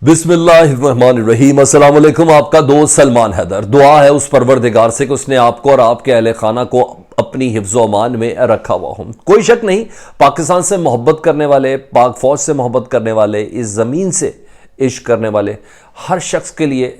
बिस्मिल्लाहिर्रहमानिर्रहीम। अस्सलाम वालेकुम। आपका दोस्त सलमान हैदर। दुआ है उस परवरदिगार से कि उसने आपको और आपके अहले खाना को अपनी हिफ्ज़ व अमान में रखा हुआ हो। कोई शक नहीं, पाकिस्तान से मोहब्बत करने वाले, पाक फौज से मोहब्बत करने वाले, इस ज़मीन से इश्क करने वाले हर शख्स के लिए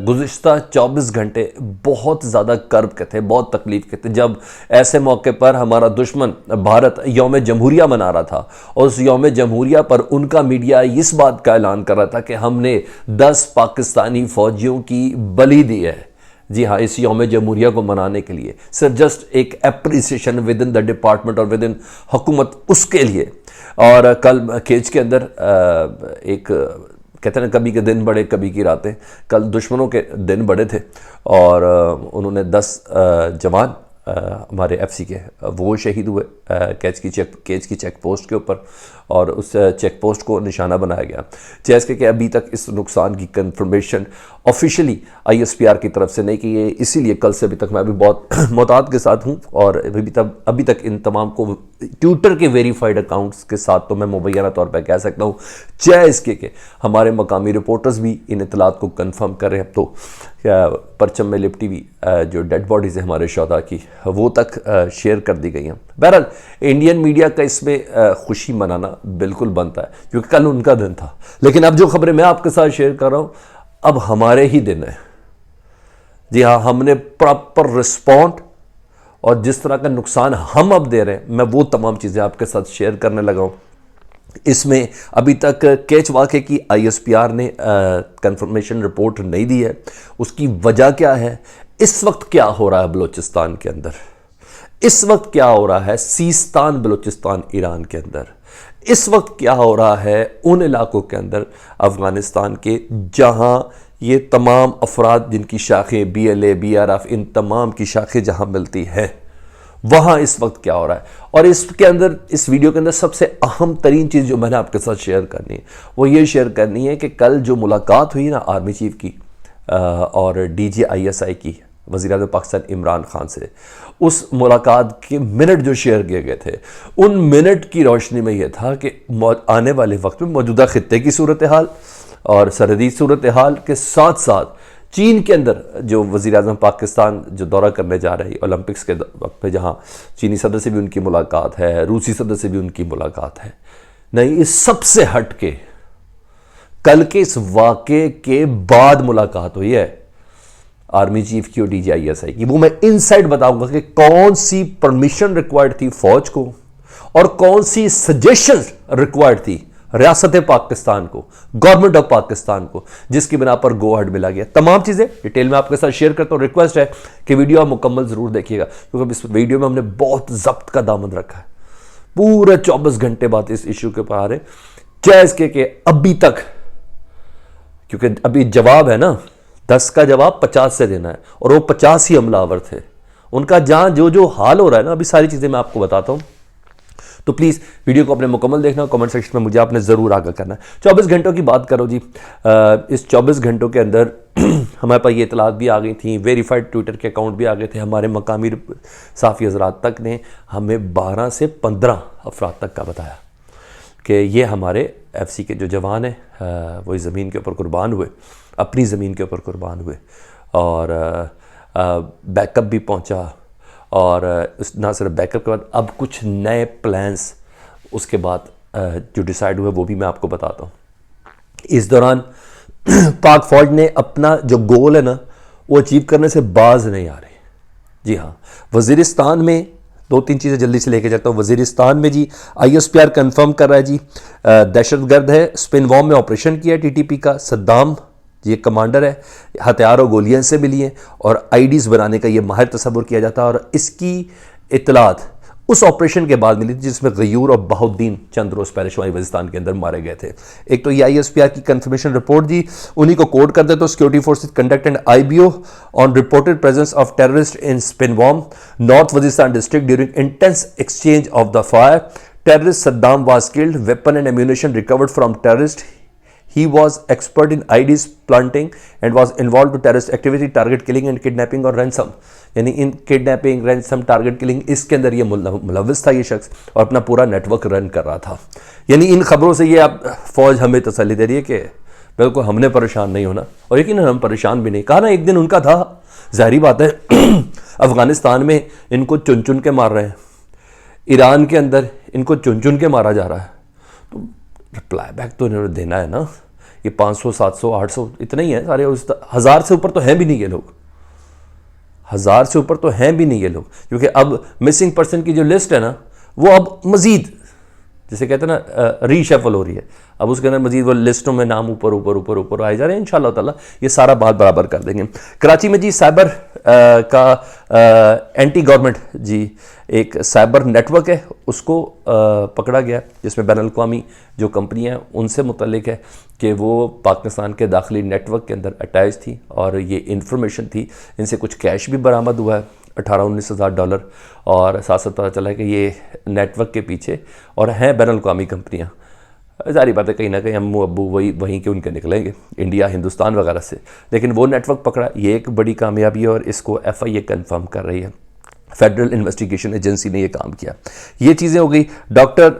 गुज़िश्ता 24 घंटे बहुत ज़्यादा कर्ब के थे, बहुत तकलीफ़ के थे। जब ऐसे मौके पर हमारा दुश्मन भारत यौम जमहूरिया मना रहा था और उस यौम जमहूरिया पर उनका मीडिया इस बात का ऐलान कर रहा था कि हमने 10 पाकिस्तानी फ़ौजियों की बलि दी है। जी हाँ, इस यौम जमहूरिया को मनाने के लिए सिर्फ जस्ट एक appreciation with in the department और विद इन हुकूमत, उसके लिए। और कल केज के अंदर एक कहते हैं ना, कभी के दिन बड़े कभी की रातें। कल दुश्मनों के दिन बड़े थे और उन्होंने 10 जवान हमारे एफसी के वो शहीद हुए केज की चेक पोस्ट के ऊपर, और उस चेक पोस्ट को निशाना बनाया गया। जैसे कि अभी तक इस नुकसान की कंफर्मेशन ऑफिशियली ISPR की तरफ से नहीं की है, इसीलिए कल से अभी तक मैं भी बहुत मोहतात के साथ हूँ। और अभी तक इन तमाम को ट्विटर के वेरीफाइड अकाउंट्स के साथ तो मैं मुबैना तौर पर कह सकता हूँ, चाहे इसके कि हमारे मकामी रिपोर्टर्स भी इन इतलात को कन्फर्म कर रहे हैं। तो परचम में लिपटी हुई जो डेड बॉडीज़ है हमारे शोधा की, वो तक शेयर कर दी गई हैं। बहरहाल इंडियन मीडिया का इसमें खुशी मनाना बिल्कुल बनता है, क्योंकि कल उनका दिन था। लेकिन अब जो खबरें मैं आपके साथ शेयर कर रहा हूँ, अब हमारे ही दिन है। जी हाँ, हमने प्रॉपर रिस्पॉन्ड, और जिस तरह का नुकसान हम अब दे रहे हैं, मैं वो तमाम चीज़ें आपके साथ शेयर करने लगा हूँ। इसमें अभी तक केच वाक़े की ISPR ने कंफर्मेशन रिपोर्ट नहीं दी है। उसकी वजह क्या है, इस वक्त क्या हो रहा है बलूचिस्तान के अंदर, इस वक्त क्या हो रहा है सीस्तान बलूचिस्तान ईरान के अंदर, इस वक्त क्या हो रहा है उन इलाकों के अंदर अफ़गानिस्तान के, जहां ये तमाम अफराद जिनकी शाखें BLA BRF इन तमाम की शाखें जहां मिलती हैं, वहाँ इस वक्त क्या हो रहा है। और इसके अंदर, इस वीडियो के अंदर सबसे अहम तरीन चीज़ जो मैंने आपके साथ शेयर करनी है, वो ये शेयर करनी है कि कल जो मुलाकात हुई ना आर्मी चीफ की और DG ISI की वज़ीर-ए-आज़म पाकिस्तान इमरान खान से, उस मुलाकात के मिनट जो शेयर किए गए थे, उन मिनट की रोशनी में यह था कि आने वाले वक्त में मौजूदा खित्ते की सूरत हाल और सरहदी सूरत हाल के साथ साथ चीन के अंदर जो वज़ीर-ए-आज़म पाकिस्तान जो दौरा करने जा रहे हैं ओलंपिक्स के वक्त पे, जहाँ चीनी सदर से भी उनकी मुलाकात है, रूसी सदर से भी उनकी मुलाकात है, नहीं, इस सबसे हट के कल के इस वाक़े के बाद मुलाकात हुई है आर्मी चीफ की और DG ISI की। वो मैं इनसाइड बताऊंगा कि कौन सी परमिशन रिक्वायर्ड थी फौज को और कौन सी सजेशन रिक्वायर्ड थी रियासत पाकिस्तान को, गवर्नमेंट ऑफ पाकिस्तान को, जिसकी बिना पर गो अहेड मिला गया। तमाम चीज़ें डिटेल में आपके साथ शेयर करता हूँ। रिक्वेस्ट है कि वीडियो आप मुकम्मल ज़रूर देखिएगा, क्योंकि इस वीडियो में हमने बहुत जब्त का दामन रखा है। पूरे 24 घंटे बाद इस इशू के पार है, चाहे इसके कि अभी तक, क्योंकि अभी जवाब है ना, 10 का जवाब 50 से देना है, और वो 50 ही हमलावर थे। उनका जहाँ जो हाल हो रहा है ना, अभी सारी चीज़ें मैं आपको बताता हूँ। तो प्लीज़ वीडियो को अपने मुकम्मल देखना, कमेंट सेक्शन में मुझे आपने ज़रूर आगाह करना है। 24 घंटों की बात करो जी, इस 24 घंटों के अंदर हमारे पास ये इतलात भी आ गई थी, वेरीफाइड ट्विटर के अकाउंट भी आ गए थे। हमारे मकामी साफ़ी हज़रात तक ने हमें 12 से 15 अफराद तक का बताया कि ये हमारे FC के जो जवान हैं वो इस ज़मीन के ऊपर कुर्बान हुए, अपनी ज़मीन के ऊपर कुर्बान हुए, और बैकअप भी पहुंचा। और ना सिर्फ बैकअप के बाद अब कुछ नए प्लान्स उसके बाद जो डिसाइड हुए वो भी मैं आपको बताता हूँ। इस दौरान पाक फौज ने अपना जो गोल है ना, वो अचीव करने से बाज नहीं आ रही। जी हाँ, वज़ीरिस्तान में 2-3 चीज़ें जल्दी से लेके जाता हूँ। वज़ीरिस्तान में जी ISPR कंफर्म कर रहा है जी, दहशतगर्द है, स्पिन वॉर्म में ऑपरेशन किया TTP का, सद्दाम ये कमांडर है, हथियार और गोलियां से मिली हैं, और IDs बनाने का ये माहिर तस्वुर किया जाता है। और इसकी इतलात उस ऑपरेशन के बाद मिली थी जिसमें गयूर और बहाउद्दीन चंद रोज़ पहले शुमाई वज़ीरिस्तान के अंदर मारे गए थे। एक तो ये ISPR की कंफर्मेशन रिपोर्ट जी, उन्हीं को कोड कर दे तो security forces conduct and IBO on reported presence of terrorist in Spinwam north Waziristan district during intense exchange of the fire. Terrorist Saddam was killed, weapon and ammunition recovered from terrorist. He was expert in IDs planting and was involved with terrorist activity, target killing and kidnapping और ransom। यानी इन kidnapping, ransom, target killing, इसके अंदर ये मुलव्वस था ये शख्स, और अपना पूरा नेटवर्क रन कर रहा था। यानी इन खबरों से ये अब फौज हमें तसल्ली दे रही है कि बिल्कुल हमने परेशान नहीं होना, और यकीन हम परेशान भी नहीं। कहा ना एक दिन उनका था, जाहिर बात है अफगानिस्तान में इनको चुन चुन के मार रहे हैं, ईरान के अंदर इनको चुन चुन के मारा जा रहा है, तो रिप्लाई बैक तो इन्होंने देना है ना। ये 500 700 800 इतने ही है सारे, उस 1000 से ऊपर तो हैं भी नहीं ये लोग, 1000 से ऊपर तो हैं भी नहीं ये लोग, क्योंकि अब मिसिंग पर्सन की जो लिस्ट है ना वो अब मजीद, जिसे कहते हैं ना, रीशफल हो रही है। अब उसके अंदर मजीद वो लिस्टों में नाम ऊपर ऊपर ऊपर ऊपर आए जा रहे हैं। इंशाल्लाह ताला ये सारा बात बराबर कर देंगे। कराची में जी साइबर का एंटी गवर्नमेंट जी एक साइबर नेटवर्क है, उसको पकड़ा गया, जिसमें बैनुल-अक़वामी जो कंपनियां हैं उनसे मुतल्लिक है कि वो पाकिस्तान के दाखिली नेटवर्क के अंदर अटैच थी, और ये इंफॉर्मेशन थी। इनसे कुछ कैश भी बरामद हुआ है, 18-19 हज़ार डॉलर, और साथ साथ पता चला है कि ये नेटवर्क के पीछे और हैं बैनुल-अक़वामी कंपनियाँ। जारी बात है कहीं ना कहीं अम्मू अब्बू वहीं के उनके निकलेंगे, इंडिया हिंदुस्तान वगैरह से, लेकिन वो नेटवर्क पकड़ा, ये एक बड़ी कामयाबी है, और इसको FIA कंफर्म कर रही है। फेडरल इन्वेस्टिगेशन एजेंसी ने ये काम किया। ये चीज़ें हो गई। डॉक्टर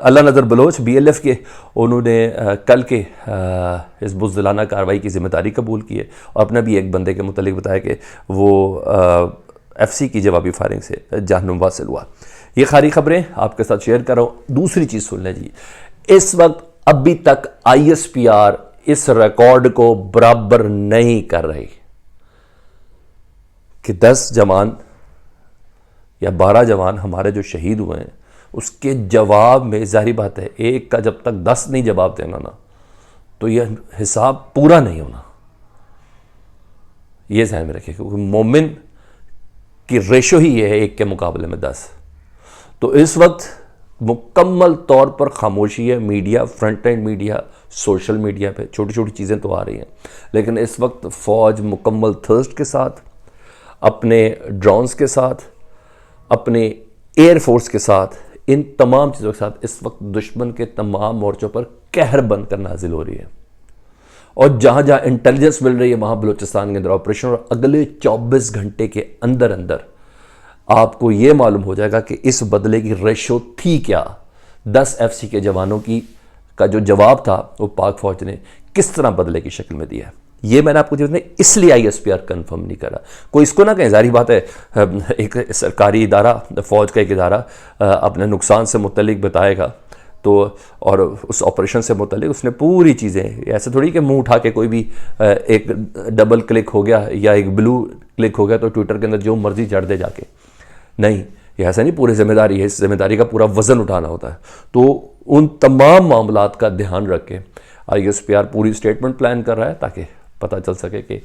अल्लाह नज़र बलोच BLF के, उन्होंने कल के इस बुज़दिलाना कार्रवाई की जिम्मेदारी कबूल की है, और अपना भी एक बंदे के मुतालिक बताया कि वो FC की जवाबी फायरिंग से जानलेवा हासिल हुआ। ये खारी खबरें आपके साथ शेयर कर रहा हूँ। दूसरी चीज़ सुन लें जी, इस वक्त अभी तक ISPR इस रिकॉर्ड को बराबर नहीं कर रही कि 10 जवान या 12 जवान हमारे जो शहीद हुए हैं, उसके जवाब में जाहिर बात है एक का जब तक 10 नहीं जवाब देना ना, तो यह हिसाब पूरा नहीं होना। यह ध्यान में रखिए, क्योंकि मोमिन की रेशो ही यह है 1 के मुकाबले में 10। तो इस वक्त मुकम्मल तौर पर खामोशी है media, front end media, social media पे छोटी छोटी चीज़ें तो आ रही हैं, लेकिन इस वक्त फ़ौज मुकम्मल थर्स्ट के साथ, अपने ड्रोन्स के साथ, अपने एयरफोर्स के साथ, इन तमाम चीज़ों के साथ इस वक्त दुश्मन के तमाम मोर्चों पर कहर बनकर नाजिल हो रही है। और जहाँ जहाँ इंटेलिजेंस मिल रही है वहाँ बलूचिस्तान के अंदर ऑपरेशन, और अगले 24 घंटे के अंदर अंदर आपको ये मालूम हो जाएगा कि इस बदले की रेशो थी क्या। 10 FC के जवानों का जो जवाब था वो पाक फौज ने किस तरह बदले की शक्ल में दिया है। ये मैंने आपको जो इसलिए ISPR कंफर्म नहीं करा। कोई इसको ना कहें, जारी बात है एक सरकारी इदारा, फौज का एक इदारा अपने नुकसान से मुतल्लिक बताएगा तो, और उस ऑपरेशन से मुतल्लिक उसने पूरी चीज़ें, ऐसे थोड़ी कि मुंह उठा के कोई भी एक डबल क्लिक हो गया या एक ब्लू क्लिक हो गया तो ट्विटर के अंदर जो मर्जी चढ़ दे जाके, नहीं, ये ऐसा नहीं। पूरी जिम्मेदारी है, इस जिम्मेदारी का पूरा वजन उठाना होता है। तो उन तमाम मामलात का ध्यान रख के ISPR पूरी स्टेटमेंट प्लान कर रहा है, ताकि पता चल सके कि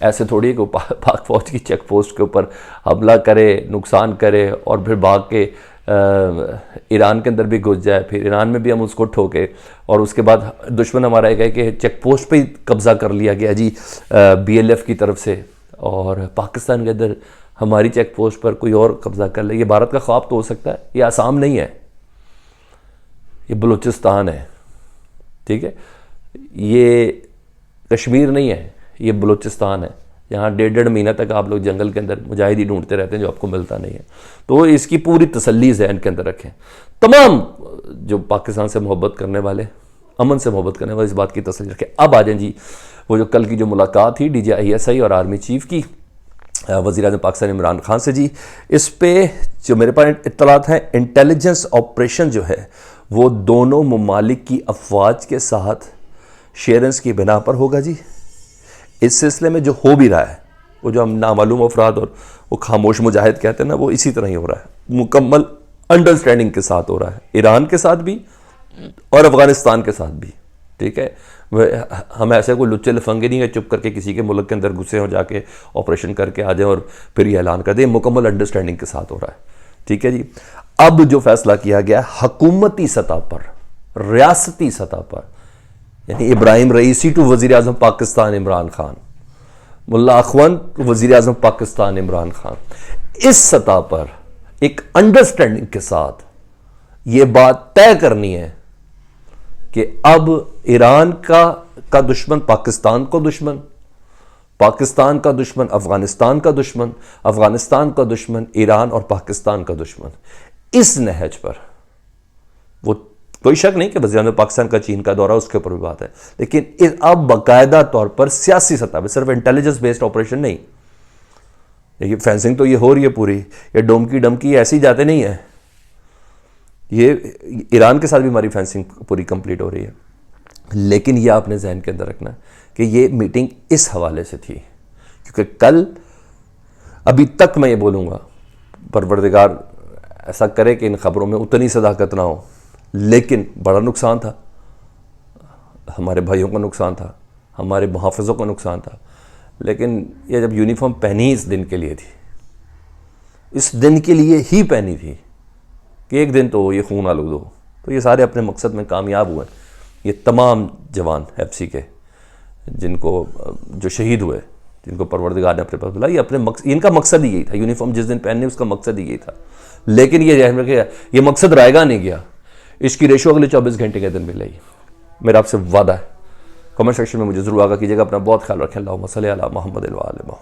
ऐसे थोड़ी कि पाक फौज की चेक पोस्ट के ऊपर हमला करे, नुकसान करे, और फिर भाग के ईरान के अंदर भी घुस जाए, फिर ईरान में भी हम उसको ठोके, और उसके बाद दुश्मन हमारा ये कहे कि चेक पोस्ट पे ही कब्ज़ा कर लिया गया जी BLF की तरफ से, और पाकिस्तान के अंदर हमारी चेक पोस्ट पर कोई और कब्ज़ा कर ले। ये भारत का ख्वाब तो हो सकता है, ये आसाम नहीं है, ये बलूचिस्तान है, ठीक है, ये कश्मीर नहीं है, ये बलूचिस्तान है। यहाँ 1.5 महीना तक आप लोग जंगल के अंदर मुजाहिदी ढूंढते रहते हैं जो आपको मिलता नहीं है। तो इसकी पूरी तसल्ली ज़हन के अंदर रखें। तमाम जो पाकिस्तान से मोहब्बत करने वाले, अमन से मोहब्बत करने वाले, इस बात की तसल्ली रखें। अब आ जाए जी, वो जो कल की जो मुलाकात थी DGI और आर्मी चीफ की वज़ीर-ए-आज़म पाकिस्तान इमरान खान से जी, इस पे जो मेरे पास इत्तलात हैं, इंटेलिजेंस ऑपरेशन जो है वो दोनों ममालिक की अफवाज के साथ शेयरेंस की बिना पर होगा जी। इस सिलसिले में जो हो भी रहा है, वो जो हम नामालूम अफराद और वो खामोश मुजाहिद कहते हैं ना, वो इसी तरह ही हो रहा है, मुकम्मल अंडरस्टैंडिंग के साथ हो रहा है, ईरान के साथ भी और अफगानिस्तान के साथ भी, ठीक है। हम ऐसे कोई लुच्चे लफंगे नहीं है चुप करके किसी के मुल्क के अंदर घुसे और जाके ऑपरेशन करके आ जाए और फिर ये ऐलान कर दें। मुकम्मल अंडरस्टैंडिंग के साथ हो रहा है, ठीक है जी। अब जो फैसला किया गया हुकूमती सतह पर, रियासती सतह पर, यानी इब्राहिम रईसी टू वज़ीर-ए-आज़म पाकिस्तान इमरान खान, मुल्ला अखवंद वज़ीर-ए-आज़म पाकिस्तान इमरान खान, इस सतह पर एक अंडरस्टैंडिंग के साथ ये बात तय करनी है कि अब ईरान का दुश्मन पाकिस्तान को दुश्मन, पाकिस्तान का दुश्मन अफगानिस्तान का दुश्मन, अफगानिस्तान का दुश्मन ईरान और पाकिस्तान का दुश्मन, इस नहज पर वो कोई शक नहीं कि वज़ीर-ए-आज़म पाकिस्तान का चीन का दौरा, उसके ऊपर भी बात है, लेकिन अब बाकायदा तौर पर सियासी सतह पर, सिर्फ इंटेलिजेंस बेस्ड ऑपरेशन नहीं। ये फेंसिंग तो ये हो रही है पूरी, ये डोमकी डमकी ऐसी जाते नहीं है, ये ईरान के साथ भी हमारी फेंसिंग पूरी कंप्लीट हो रही है। लेकिन ये आपने जहन के अंदर रखना कि ये मीटिंग इस हवाले से थी, क्योंकि कल अभी तक मैं ये बोलूँगा, परवरदिगार ऐसा करे कि इन खबरों में उतनी सदाकत ना हो, लेकिन बड़ा नुकसान था, हमारे भाइयों का नुकसान था, हमारे मुहाफ़िज़ों का नुकसान था। लेकिन ये जब यूनिफॉर्म पहनी इस दिन के लिए थी, इस दिन के लिए ही पहनी थी कि एक दिन तो ये खून आलूद हो, तो ये सारे अपने मकसद में कामयाब हुए। ये तमाम जवान एफसी के जिनको जो शहीद हुए, जिनको परवरदिगार ने अपने पास बुलाया, ये अपने इनका मकसद ही यही था। यूनिफॉर्म जिस दिन पहनने उसका मकसद ही यही था। लेकिन ये ज़हन में कि ये मकसद रायगा नहीं गया, इसकी रेशो अगले 24 घंटे के दिन मिलेगी। मेरा आपसे वादा है। कमेंट सेक्शन में मुझे ज़रूर आगा कीजिएगा। अपना बहुत ख्याल रखें। अल्लाहुम्मा सल्ली अला मुहम्मद व आले मुहम्मद।